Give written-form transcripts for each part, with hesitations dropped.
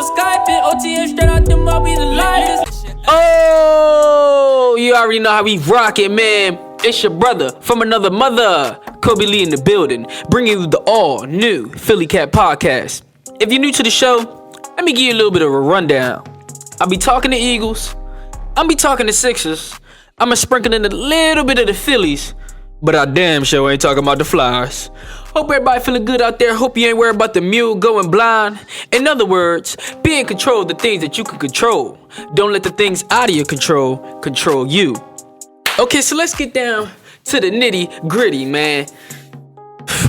no Skyping. OTM straight out them, I'll be the livest. Oh, you already know how we rock it, man. It's your brother from another mother, Kobe Lee in the building, bringing you the all new Philly Cat podcast. If you're new to the show, let me give you a little bit of a rundown. I'll be talking to Eagles, I'll be talking to Sixers, I'm going to sprinkle in a little bit of the Phillies, but I damn sure ain't talking about the Flyers. Hope everybody feeling good out there. Hope you ain't worried about the mule going blind. In other words, be in control of the things that you can control. Don't let the things out of your control control you. Okay, so let's get down to the nitty gritty, man.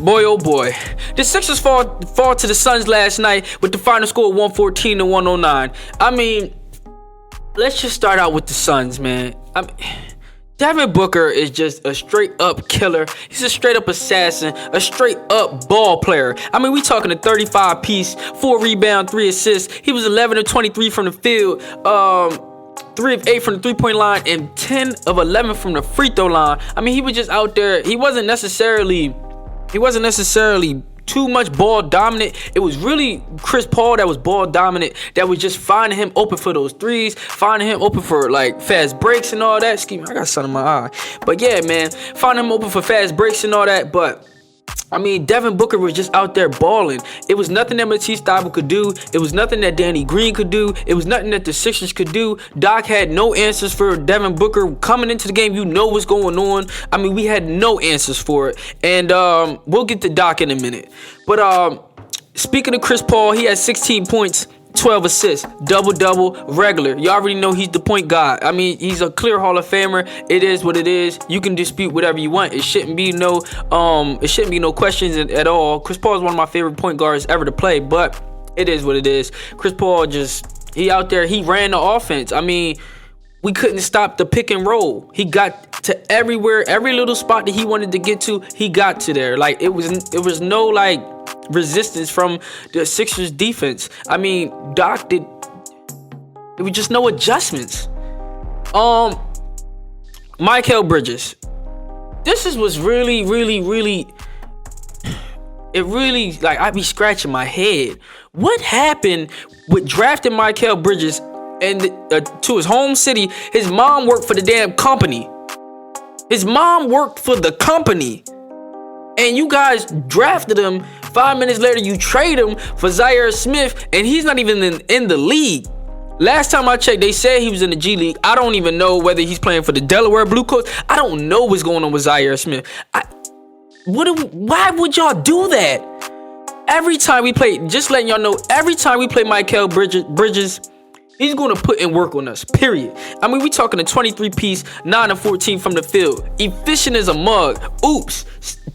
Boy, oh boy. The Sixers fall to the Suns last night with the final score of 114 to 109. I mean, let's just start out with the Suns, man. Devin Booker is just a straight up killer. He's a straight up assassin, a straight up ball player. I mean, we talking a 35 piece, 4 rebound, 3 assists. He was 11 of 23 from the field, 3 of 8 from the 3-point line, and 10 of 11 from the free throw line. I mean, he was just out there. He wasn't necessarily too much ball dominant. It was really Chris Paul that was ball dominant, that was just finding him open for those threes, finding him open for like fast breaks and all that. Excuse me, I got something in my eye. But yeah, man, finding him open for fast breaks and all that. But I mean, Devin Booker was just out there balling. It was nothing that Matisse Thybulle could do. It was nothing that Danny Green could do. It was nothing that the Sixers could do. Doc had no answers for Devin Booker coming into the game. You know what's going on. I mean, we had no answers for it. And we'll get to Doc in a minute. But speaking of Chris Paul, he had 16 points, 12 assists, double-double, regular. You already know he's the point guard. I mean, he's a clear Hall of Famer. It is what it is. You can dispute whatever you want. It shouldn't be no questions at all. Chris Paul is one of my favorite point guards ever to play, but it is what it is. Chris Paul he out there, he ran the offense. I mean, we couldn't stop the pick and roll. He got to everywhere, every little spot that he wanted to get to, he got to there. Like, it was no like resistance from the Sixers defense. I mean, it was just no adjustments. Mikal Bridges. Was really, it really, like, I be scratching my head. What happened with drafting Mikal Bridges and to his home city? His mom worked for the damn company. His mom worked for the company. And you guys drafted him. 5 minutes later, you trade him for Zaire Smith, and he's not even in the league. Last time I checked, they said he was in the G League. I don't even know whether he's playing for the Delaware Blue Coats. I don't know what's going on with Zaire Smith. Why would y'all do that? Every time we play, just letting y'all know, every time we play Mikal Bridges, he's going to put in work on us, period. I mean, we talking a 23-piece, 9 of 14 from the field. Efficient as a mug. Oops.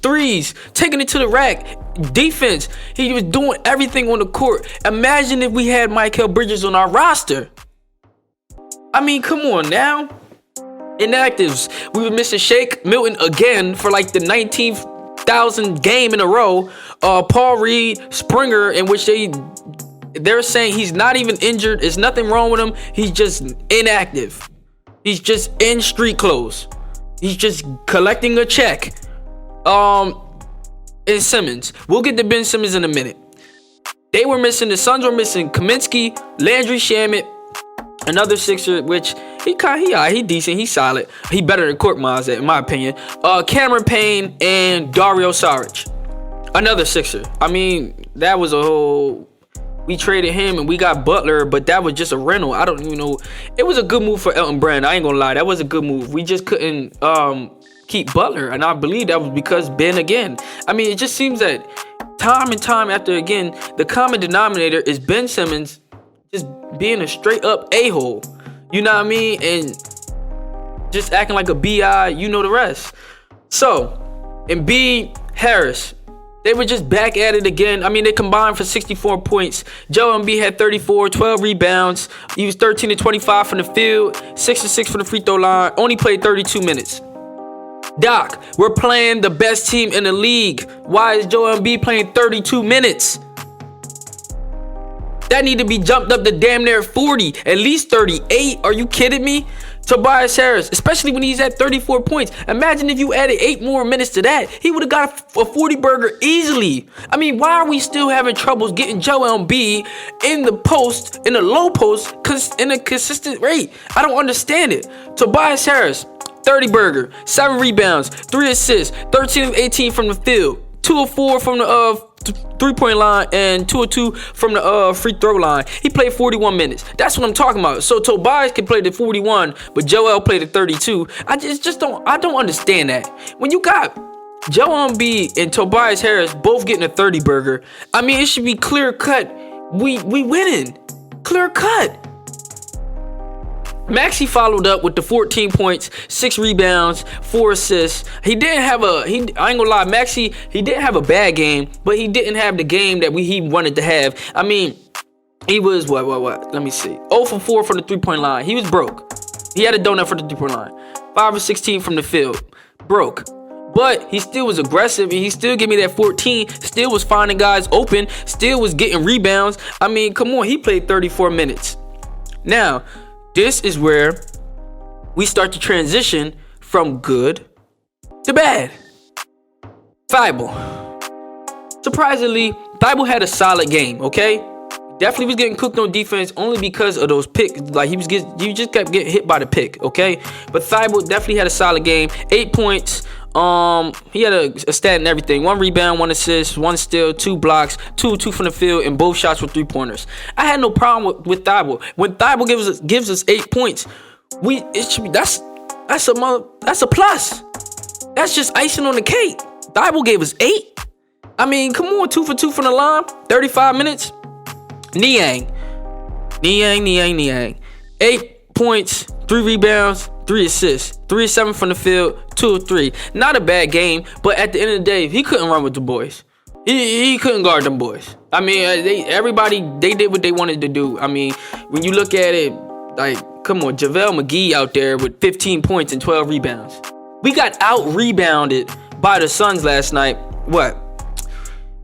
Threes. Taking it to the rack. Defense. He was doing everything on the court. Imagine if we had Mikal Bridges on our roster. I mean, come on now. Inactives. We were missing Shake Milton again for like the 19,000th game in a row. Paul Reed, Springer, in which they're saying he's not even injured. There's nothing wrong with him. He's just inactive. He's just in street clothes. He's just collecting a check. And Simmons. We'll get to Ben Simmons in a minute. The Suns were missing Kaminsky, Landry Shamet, another Sixer, which he decent, he's solid. He better than Korkmaz, in my opinion. Cameron Payne and Dario Saric, another Sixer. I mean, that was a whole. We traded him and we got Butler, but that was just a rental. I don't even know. It was a good move for Elton Brand. I ain't gonna lie, that was a good move. We just couldn't keep Butler, and I believe that was because Ben again. I mean, it just seems that time and time after again, the common denominator is Ben Simmons just being a straight up a-hole. You know what I mean? And just acting like a BI, you know the rest. So, Embiid, Harris, they were just back at it again. I mean, they combined for 64 points. Joel Embiid had 34, 12 rebounds. He was 13 to 25 from the field, 6 to 6 from the free throw line. Only played 32 minutes. Doc, we're playing the best team in the league. Why is Joel Embiid playing 32 minutes? That need to be jumped up to damn near 40, at least 38. Are you kidding me? Tobias Harris, especially when he's at 34 points. Imagine if you added 8 more minutes to that. He would have got a 40 burger easily. I mean, why are we still having troubles getting Joel Embiid in the post, in the low post, in a consistent rate? I don't understand it. Tobias Harris, 30 burger, 7 rebounds, 3 assists, 13 of 18 from the field, 2 of 4 from the three-point line, and 2 of 2 from the free throw line. He played 41 minutes. That's what I'm talking about. So Tobias can play the 41, but Joel played the 32. I don't understand that. When you got Joel Embiid and Tobias Harris both getting a 30 burger, I mean, it should be clear cut. We winning. Clear cut. Maxey followed up with the 14 points, 6 rebounds, 4 assists. I ain't gonna lie, Maxey, he didn't have a bad game, but he didn't have the game that he wanted to have. I mean, he was, what? Let me see. 0 for 4 from the 3-point line. He was broke. He had a donut for the 3-point line. 5 of 16 from the field. Broke. But he still was aggressive, and he still gave me that 14. Still was finding guys open. Still was getting rebounds. I mean, come on, he played 34 minutes. Now, this is where we start to transition from good to bad. Thibault. Surprisingly, Thibault had a solid game, okay? Definitely was getting cooked on defense only because of those picks. Like, he just kept getting hit by the pick, okay? But Thibault definitely had a solid game. 8 points. He had a stat and everything. 1 rebound, 1 assist, 1 steal, 2 blocks, 2 from the field, and both shots were 3-pointers. I had no problem with Thibault. When Thibault gives us 8 points, that's a plus. That's just icing on the cake. Thibault gave us 8. I mean, come on, 2 for 2 from the line, 35 minutes. Niang. 8 points, 3 rebounds, 3 assists, 3 of 7 from the field, 2 of 3. Not a bad game, but at the end of the day, he couldn't run with the boys. He couldn't guard them boys. I mean, everybody did what they wanted to do. I mean, when you look at it, like, come on, JaVale McGee out there with 15 points and 12 rebounds. We got out-rebounded by the Suns last night. What?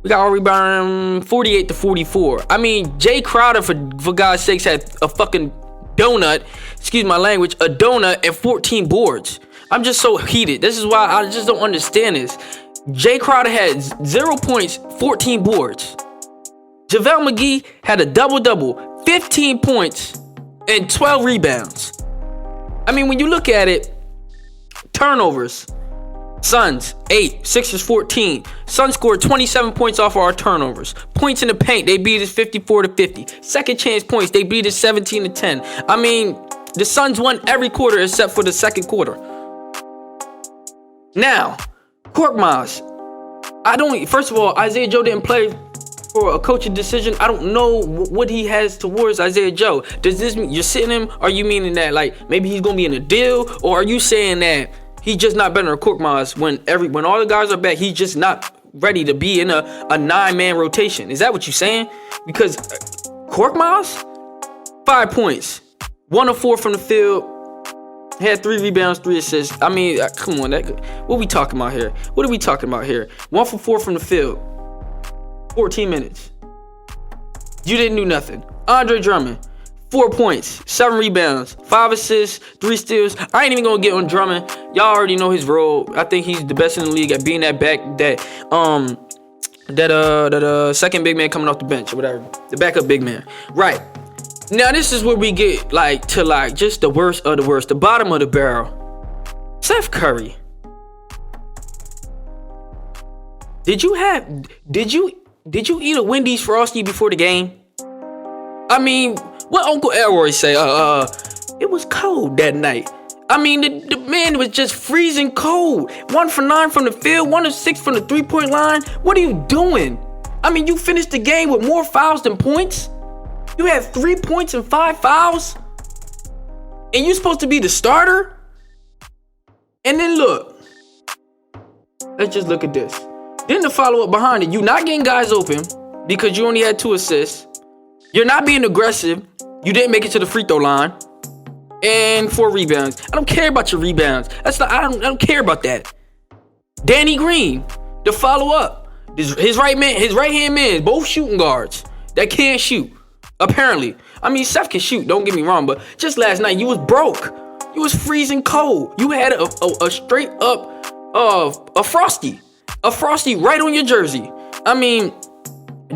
We got out-rebounded 48-44. I mean, Jay Crowder, for God's sakes, had a fucking donut, excuse my language, a donut and 14 boards. I'm just so heated. This is why I just don't understand this. Jay Crowder had 0 points, 14 boards. JaVale McGee had a double-double, 15 points and 12 rebounds. I mean, when you look at it, turnovers. Suns, 8, Sixers, 14. Suns scored 27 points off of our turnovers. Points in the paint, they beat us 54-50. Second chance points, they beat us 17-10. I mean, the Suns won every quarter except for the second quarter. Now, Korkmaz. First of all, Isaiah Joe didn't play for a coaching decision. I don't know what he has towards Isaiah Joe. Does this mean you're sitting him? Are you meaning that, like, maybe he's going to be in a deal? Or are you saying that he's just not better than Korkmaz when all the guys are back, he's just not ready to be in a 9-man rotation? Is that what you're saying? Because Korkmaz, 5 points, 1 of 4 from the field, had 3 rebounds, 3 assists. I mean, come on, what are we talking about here? 1 for 4 from the field, 14 minutes. You didn't do nothing. Andre Drummond, 4 points, 7 rebounds, 5 assists, 3 steals. I ain't even gonna get on Drummond. Y'all already know his role. I think he's the best in the league at being that second big man coming off the bench or whatever. The backup big man. Right. Now this is where we get to just the worst of the worst, the bottom of the barrel. Seth Curry. Did you eat a Wendy's Frosty before the game? I mean, what Uncle Elroy say? It was cold that night. I mean, the man was just freezing cold. 1 for 9 from the field, 1 of 6 from the 3-point line. What are you doing? I mean, you finished the game with more fouls than points. You had 3 points and 5 fouls. And you're supposed to be the starter? And then look. Let's just look at this. Then the follow-up behind it. You not getting guys open because you only had 2 assists. You're not being aggressive. You didn't make it to the free throw line. And 4 rebounds. I don't care about your rebounds. I don't care about that. Danny Green, the follow-up. His right-hand man, both shooting guards that can't shoot. Apparently. I mean, Seth can shoot, don't get me wrong, but just last night you was broke. You was freezing cold. You had a straight up a Frosty. A Frosty right on your jersey. I mean,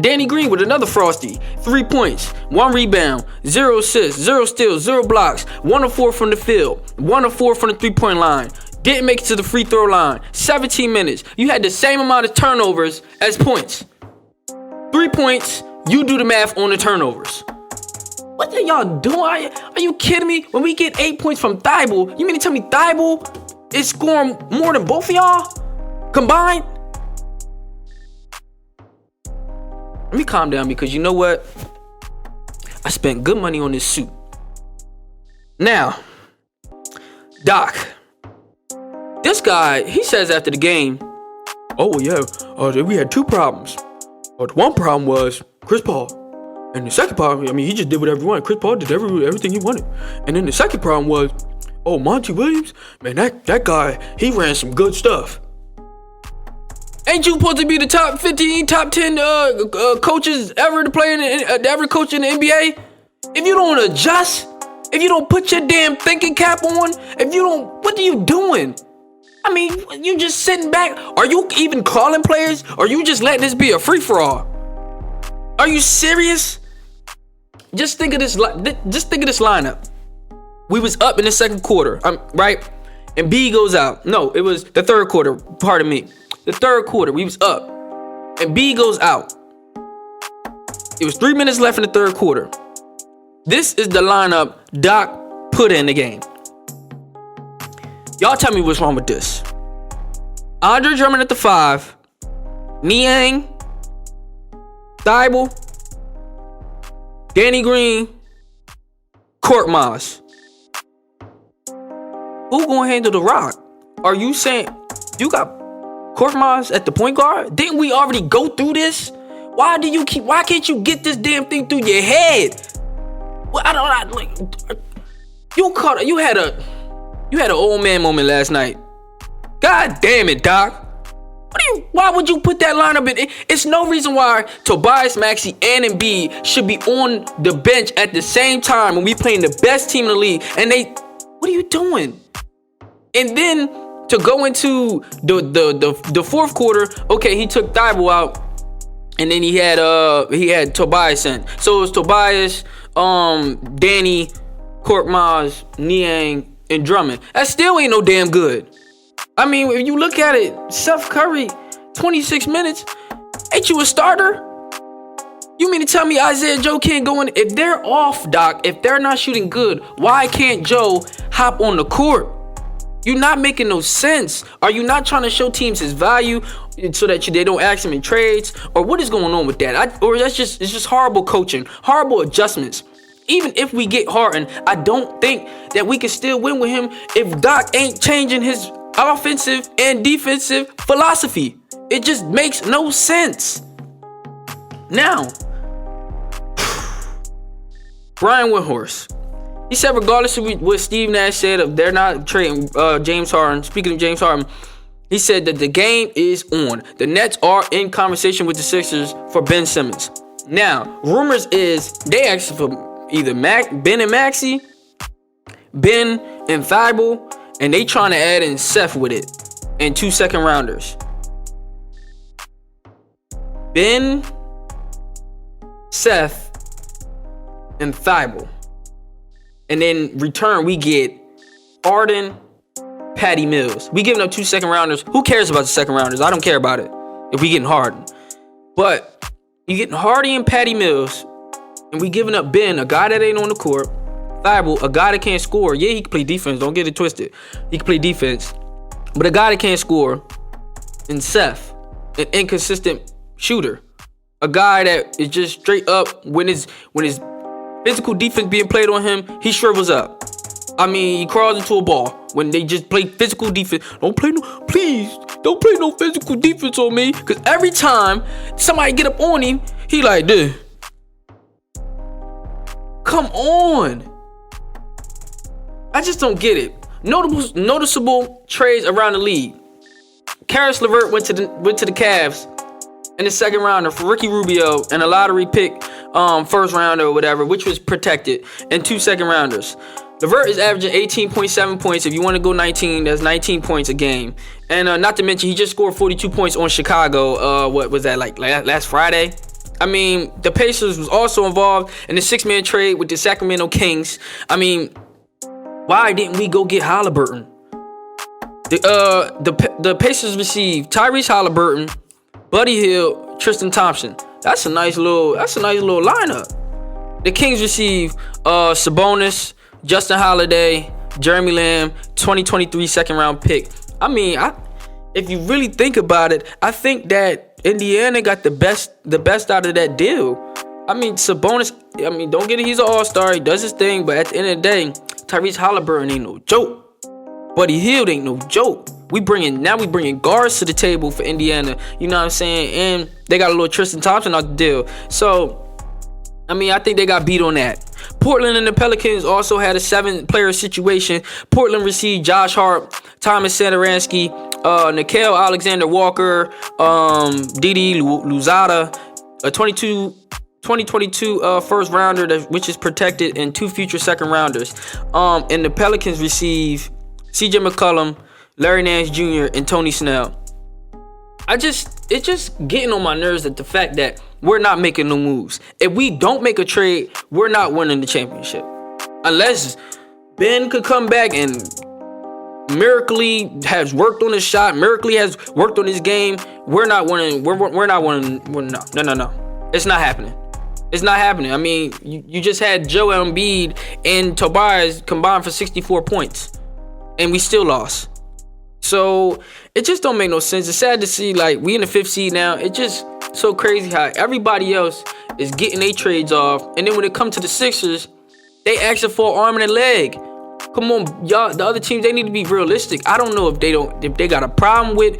Danny Green with another Frosty. 3 points, 1 rebound, 0 assists, 0 steals, 0 blocks, 1 of 4 from the field, 1 of 4 from the 3-point line. Didn't make it to the free throw line. 17 minutes. You had the same amount of turnovers as points. 3 points. You do the math on the turnovers. What are y'all doing? Are you kidding me? When we get 8 points from Thibault, you mean to tell me Thibault is scoring more than both of y'all combined? Let me calm down because you know what? I spent good money on this suit. Now, Doc, this guy, he says after the game, oh yeah, we had 2 problems. One problem was Chris Paul. And the second problem, I mean, he just did whatever he wanted. Chris Paul did everything he wanted. And then the second problem was, oh, Monty Williams, man, that guy, he ran some good stuff. Ain't you supposed to be the top 15, top 10 coaches ever to play ever coach in the NBA? If you don't adjust, if you don't put your damn thinking cap on, what are you doing? I mean, you just sitting back. Are you even calling players? Or are you just letting this be a free-for-all? Are you serious? Just think of this lineup. We was up in the second quarter, right? And B goes out. No, it was the third quarter. Pardon me. The third quarter, we was up. And B goes out. It was 3 minutes left in the third quarter. This is the lineup Doc put in the game. Y'all tell me what's wrong with this. Andre Drummond at the 5. Niang. Thibault. Danny Green. Korkmaz. Who gonna handle the rock? Are you saying you got Korkmaz at the point guard? Didn't we already go through this? Why can't you get this damn thing through your head? Well, you had an old man moment last night. God damn it, Doc. Why would you put that lineup in? It's no reason why Tobias, Maxey, and Embiid should be on the bench at the same time when we playing the best team in the league. And what are you doing? And then to go into the fourth quarter, okay, he took Thibault out, and then he had Tobias in. So it was Tobias, Danny, Korkmaz, Niang, and Drummond. That still ain't no damn good. I mean, if you look at it, Seth Curry, 26 minutes. Ain't you a starter? You mean to tell me Isaiah Joe can't go in? If they're off, Doc, if they're not shooting good, why can't Joe hop on the court? You're not making no sense. Are you not trying to show teams his value so that they don't ask him in trades? Or what is going on with that? It's just horrible coaching, horrible adjustments. Even if we get Harden, I don't think that we can still win with him if Doc ain't changing his offensive and defensive philosophy. It just makes no sense. Now, Brian Windhorst. He said regardless of what Steve Nash said, if they're not trading James Harden, speaking of James Harden, he said that the game is on. The Nets are in conversation with the Sixers for Ben Simmons. Now, rumors is they asked for either Ben and Maxey, Ben and Thibault, and they trying to add in Seth with it, and 2 second rounders. Ben, Seth, and Thibault. And then return, we get Harden, Patty Mills. We giving up 2 second rounders. Who cares about the second rounders? I don't care about it if we getting Harden. But you getting Hardy and Patty Mills, and we giving up Ben, a guy that ain't on the court. Thibault, a guy that can't score. Yeah, he can play defense. Don't get it twisted. He can play defense. But a guy that can't score. And Seth, an inconsistent shooter. A guy that is just straight up when his physical defense being played on him, he shrivels up. I mean, he crawls into a ball when they just play physical defense. Don't play no physical defense on me. Because every time somebody get up on him, he like, dude, come on. I just don't get it. Noticeable trades around the league. Karis LeVert went to the Cavs in the second rounder for Ricky Rubio and a lottery pick, first rounder or whatever, which was protected, and 2 second rounders. LeVert is averaging 18.7 points. If you want to go 19, that's 19 points a game. And not to mention, he just scored 42 points on Chicago. What was that, like last Friday? I mean, the Pacers was also involved in the 6-man trade with the Sacramento Kings. I mean, why didn't we go get Halliburton? The Pacers received Tyrese Halliburton, Buddy Hield, Tristan Thompson. That's a nice little lineup. The Kings received Sabonis, Justin Holiday, Jeremy Lamb, 2023 second round pick. I mean, if you really think about it, I think that Indiana got the best out of that deal. I mean, Sabonis, don't get it, he's an all-star, he does his thing, but at the end of the day, Tyrese Halliburton ain't no joke. Buddy Hield ain't no joke. We bringing guards to the table for Indiana. You know what I'm saying? And they got a little Tristan Thompson out the deal. So, I mean, I think they got beat on that. Portland and the Pelicans also had a 7-player situation. Portland received Josh Hart, Thomas Satoransky, Nickeil Alexander-Walker, Didi Louzada, a 2022 first rounder which is protected, and 2 future second rounders. And the Pelicans received CJ McCollum, Larry Nance Jr., and Tony Snell. It's just getting on my nerves at the fact that we're not making no moves. If we don't make a trade, we're not winning the championship. Unless Ben could come back and miraculously has worked on his shot, miraculously has worked on his game, we're not winning. We're not winning. No. It's not happening. It's not happening. I mean, you just had Joel Embiid and Tobias combined for 64 points. And we still lost. So it just don't make no sense. It's sad to see, like, we in the 5th seed now. It's just so crazy how everybody else is getting their trades off. And then when it comes to the Sixers, they asking for an arm and a leg. Come on, y'all. The other teams, they need to be realistic. I don't know if they got a problem with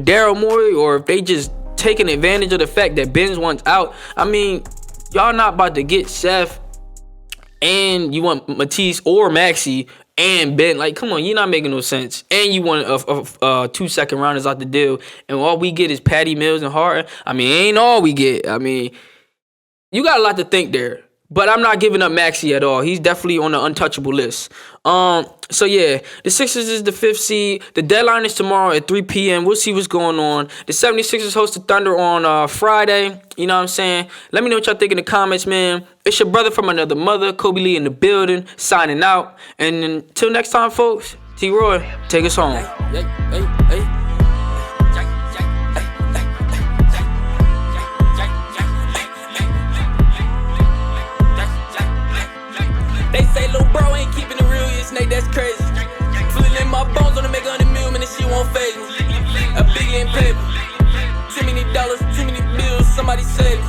Daryl Morey, or if they just taking advantage of the fact that Ben's wants out. I mean, y'all not about to get Seth and you want Matisse or Maxey and Ben. Like, come on, you're not making no sense. And you want 2 second rounders out the deal, and all we get is Patty Mills and Harden. I mean, ain't all we get. I mean, you got a lot to think there. But I'm not giving up Maxey at all. He's definitely on the untouchable list. So yeah, the Sixers is the 5th seed. The deadline is tomorrow at 3 p.m. We'll see what's going on. The 76ers host the Thunder on Friday. You know what I'm saying? Let me know what y'all think in the comments, man. It's your brother from another mother, Kobe Lee in the building, signing out. And until next time, folks, T-Roy, take us home. Hey. They say lil' bro ain't keeping it real, you snake, that's crazy. Feeling in my bones on to make 100 million, and this shit won't phase me. A biggie in paper, too many dollars, too many bills, somebody save me.